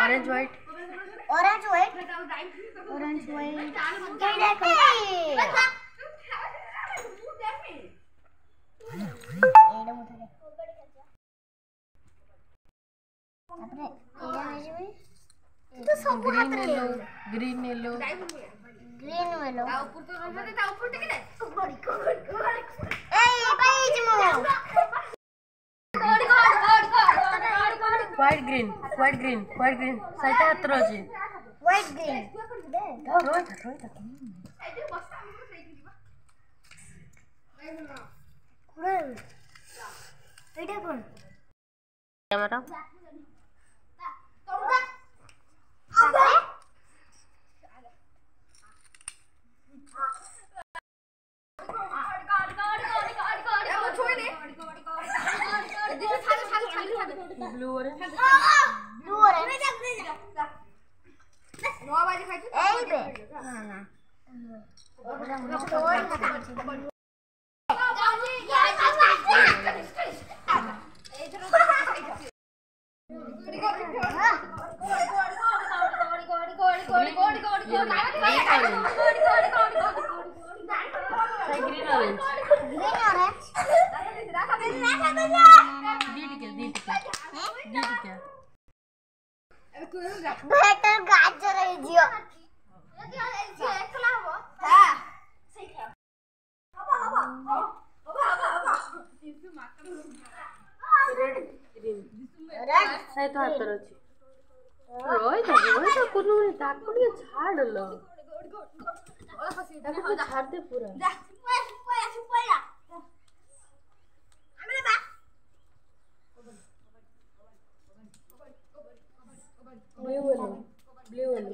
orange white orange white orange white green yellow green yellow green yellow white green white green white green side हाथ रही white green camera blue orange blue orange better गाजर है जियो red side हाथ रही रोई तो कुनु ताकुड़ी छाड़ लो ताको छाड़ दे पूरा ब्लू येलो